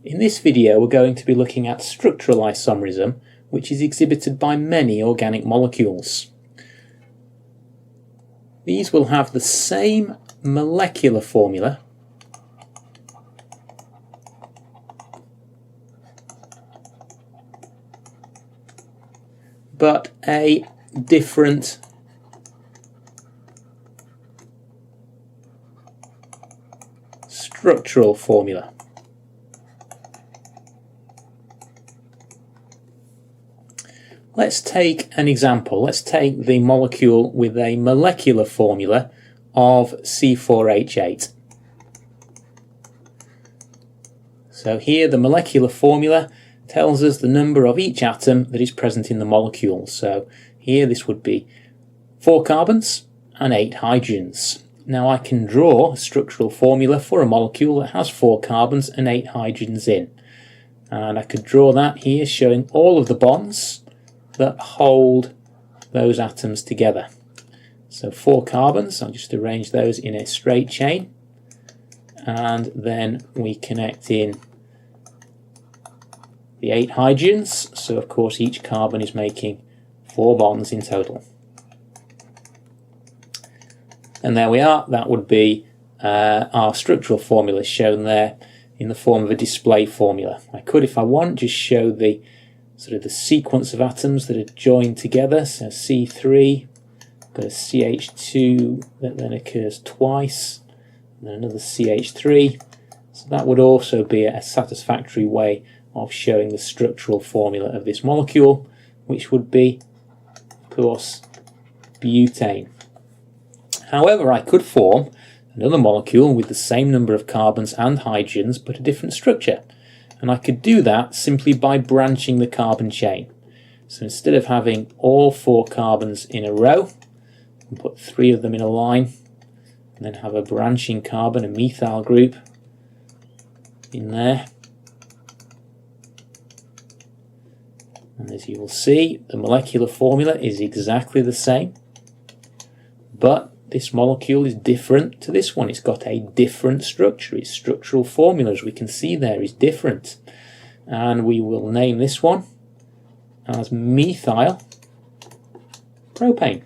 In this video we're going to be looking at structural isomerism, which is exhibited by many organic molecules. These will have the same molecular formula but a different structural formula. Let's take an example. Let's take the molecule with a molecular formula of C4H8. So here the molecular formula tells us the number of each atom that is present in the molecule. So here this would be 4 carbons and 8 hydrogens. Now I can draw a structural formula for a molecule that has 4 carbons and 8 hydrogens in. And I could draw that here showing all of the bonds that hold those atoms together. So 4 carbons, I'll just arrange those in a straight chain, and then we connect in the 8 hydrogens, so of course each carbon is making 4 bonds in total. And there we are, that would be our structural formula shown there in the form of a display formula. I could, if I want, just show the the sequence of atoms that are joined together. So C3, got a CH2 that then occurs twice, and then another CH3. So that would also be a satisfactory way of showing the structural formula of this molecule, which would be, of course, butane. However, I could form another molecule with the same number of carbons and hydrogens but a different structure. And I could do that simply by branching the carbon chain. So instead of having all 4 carbons in a row, and put 3 of them in a line, and then have a branching carbon, a methyl group, in there. And as you will see, the molecular formula is exactly the same, but this molecule is different to this one. It's got a different structure. Its structural formula, as we can see there, is different. And we will name this one as methyl propane.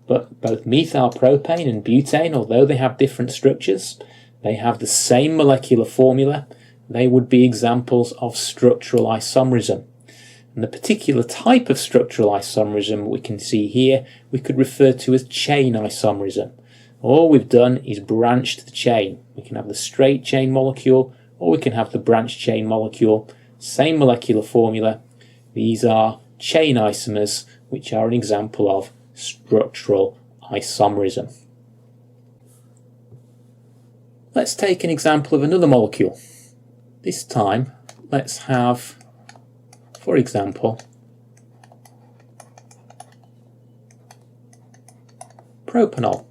But both methyl propane and butane, although they have different structures, they have the same molecular formula. They would be examples of structural isomerism. And the particular type of structural isomerism we can see here, we could refer to as chain isomerism. All we've done is branched the chain. We can have the straight chain molecule, or we can have the branched chain molecule. Same molecular formula. These are chain isomers, which are an example of structural isomerism. Let's take an example of another molecule. This time, let's have, for example, propanol.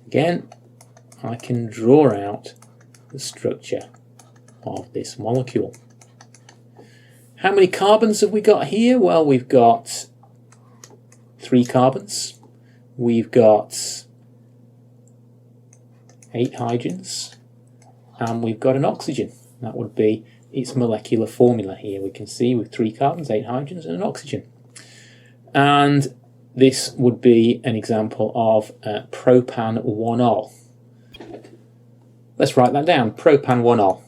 Again, I can draw out the structure of this molecule. How many carbons have we got here? Well, we've got 3 carbons. We've got 8 hydrogens. And we've got an oxygen. That would be its molecular formula here. We can see with 3 carbons, 8 hydrogens and an oxygen. And this would be an example of propan-1-ol. Let's write that down. Propan-1-ol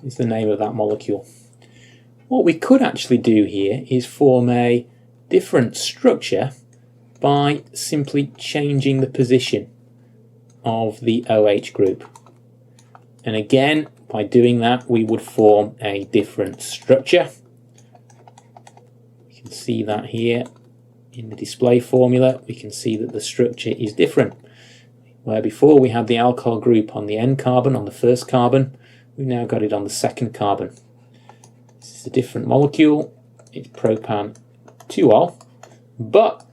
is the name of that molecule. What we could actually do here is form a different structure by simply changing the position of the OH group. And again, by doing that, we would form a different structure. You can see that here in the display formula. We can see that the structure is different. Where before we had the alkyl group on the N carbon, on the first carbon, we've now got it on the second carbon. This is a different molecule. It's propan-2-ol, but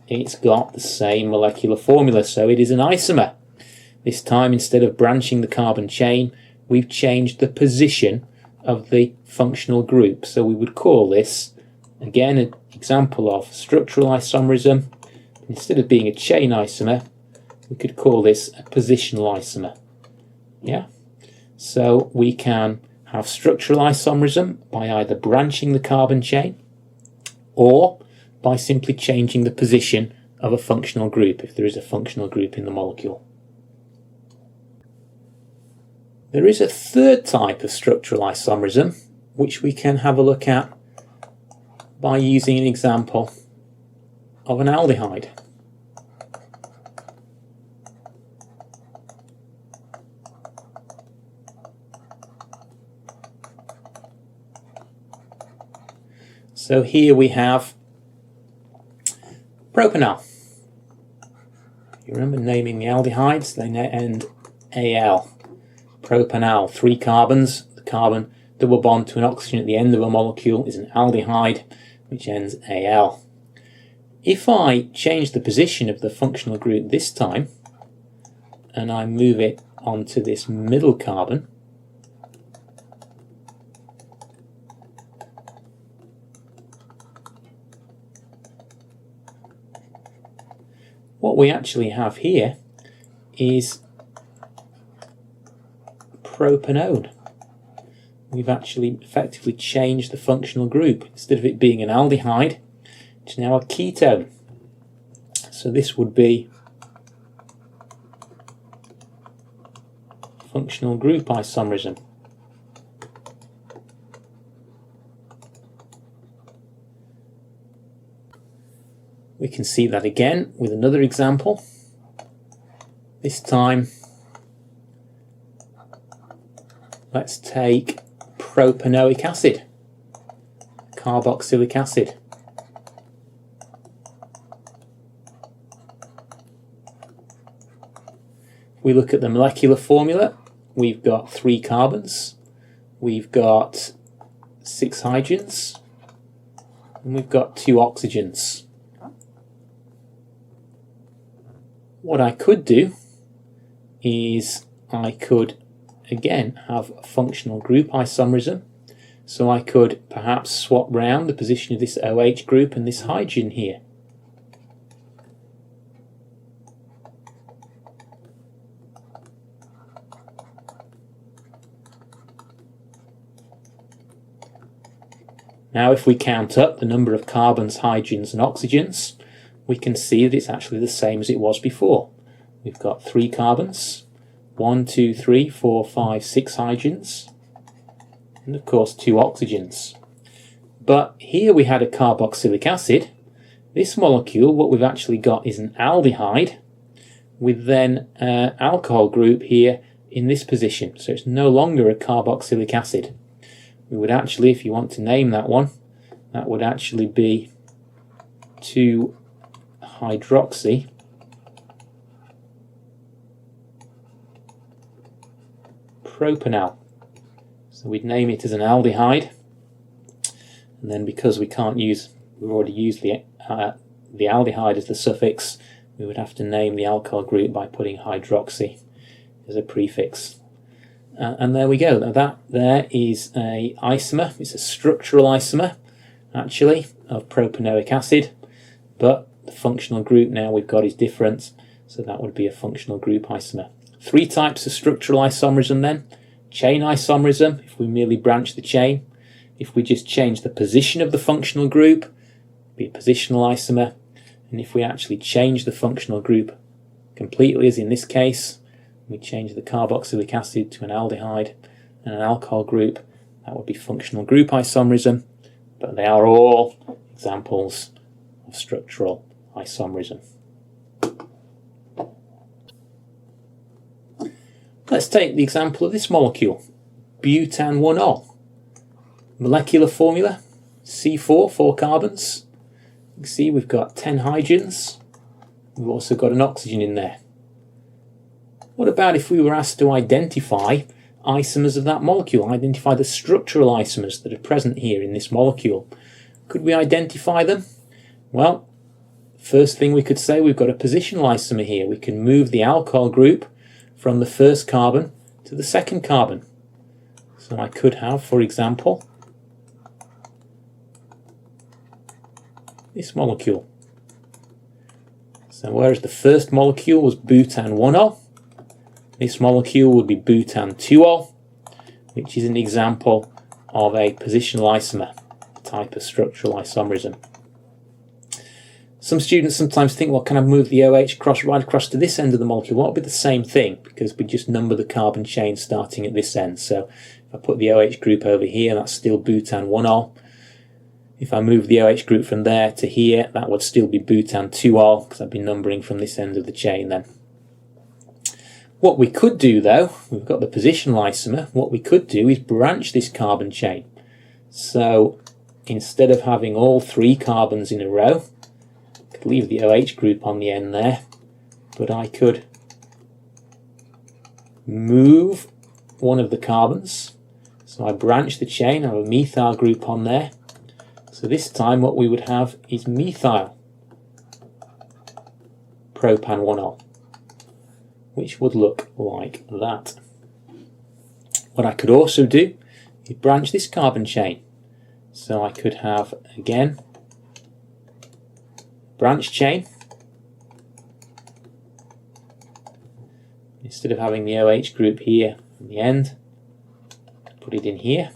it's got the same molecular formula, so it is an isomer. This time, instead of branching the carbon chain, we've changed the position of the functional group. So we would call this, again, an example of structural isomerism. Instead of being a chain isomer, we could call this a positional isomer. Yeah? So we can have structural isomerism by either branching the carbon chain or by simply changing the position of a functional group, if there is a functional group in the molecule. There is a third type of structural isomerism which we can have a look at by using an example of an aldehyde. So here we have propanal. You remember naming the aldehydes, they end Al. Propanal, 3 carbons. The carbon double bond to an oxygen at the end of a molecule is an aldehyde, which ends Al. If I change the position of the functional group this time, and I move it onto this middle carbon, what we actually have here is propanone. We've actually effectively changed the functional group. Instead of it being an aldehyde, it's now a ketone. So this would be functional group isomerism. We can see that again with another example. This time, let's take propanoic acid, carboxylic acid. If we look at the molecular formula, we've got 3 carbons, we've got 6 hydrogens, and we've got 2 oxygens. What I could do is I could again have functional group isomerism, so I could perhaps swap round the position of this OH group and this hydrogen here. Now if we count up the number of carbons, hydrogens and oxygens, we can see that it's actually the same as it was before. We've got 3 carbons, 1, 2, 3, 4, 5, 6 hydrogens, and of course 2 oxygens. But here we had a carboxylic acid. This molecule, what we've actually got is an aldehyde with then an alcohol group here in this position. So it's no longer a carboxylic acid. We would actually, if you want to name that one, that would actually be 2-hydroxy propanal. So we'd name it as an aldehyde, and then because we can't use, we've already used the aldehyde as the suffix, we would have to name the alcohol group by putting hydroxy as a prefix. And there we go. Now that there is a isomer. It's a structural isomer, actually, of propanoic acid, but the functional group now we've got is different, so that would be a functional group isomer. 3 types of structural isomerism then. Chain isomerism, if we merely branch the chain. If we just change the position of the functional group, it would be a positional isomer. And if we actually change the functional group completely, as in this case, we change the carboxylic acid to an aldehyde and an alcohol group, that would be functional group isomerism, but they are all examples of structural isomerism. Let's take the example of this molecule, butan-1-ol. Molecular formula, C4, 4 carbons. You can see we've got 10 hydrogens. We've also got an oxygen in there. What about if we were asked to identify isomers of that molecule, identify the structural isomers that are present here in this molecule? Could we identify them? Well, first thing we could say, we've got a positional isomer here. We can move the alcohol group from the first carbon to the second carbon. So I could have, for example, this molecule. So whereas the first molecule was butan 1-ol, this molecule would be butan 2-ol, which is an example of a positional isomer, type of structural isomerism. Some students sometimes think, well, can I move the OH right across to this end of the molecule? Well, it'll be the same thing, because we just number the carbon chain starting at this end. So if I put the OH group over here, that's still butan 1-ol. If I move the OH group from there to here, that would still be butan 2-ol, because I'd be numbering from this end of the chain then. What we could do though, we've got the positional isomer, what we could do is branch this carbon chain. So instead of having all 3 carbons in a row, I could leave the OH group on the end there, but I could move one of the carbons. So I branch the chain, I have a methyl group on there. So this time what we would have is methyl propan 1-ol, which would look like that. What I could also do is branch this carbon chain. So I could have, again, branch chain. Instead of having the OH group here on the end, put it in here.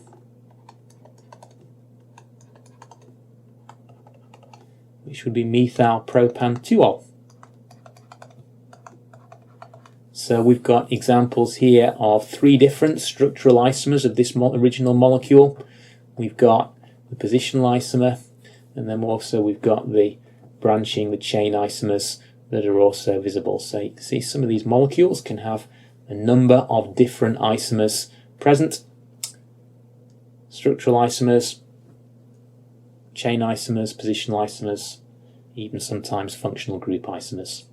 Which would be methyl propan 2-ol. So we've got examples here of 3 different structural isomers of this original molecule. We've got the positional isomer, and then also we've got the branching, the chain isomers that are also visible. So you can see some of these molecules can have a number of different isomers present. Structural isomers, chain isomers, positional isomers, even sometimes functional group isomers.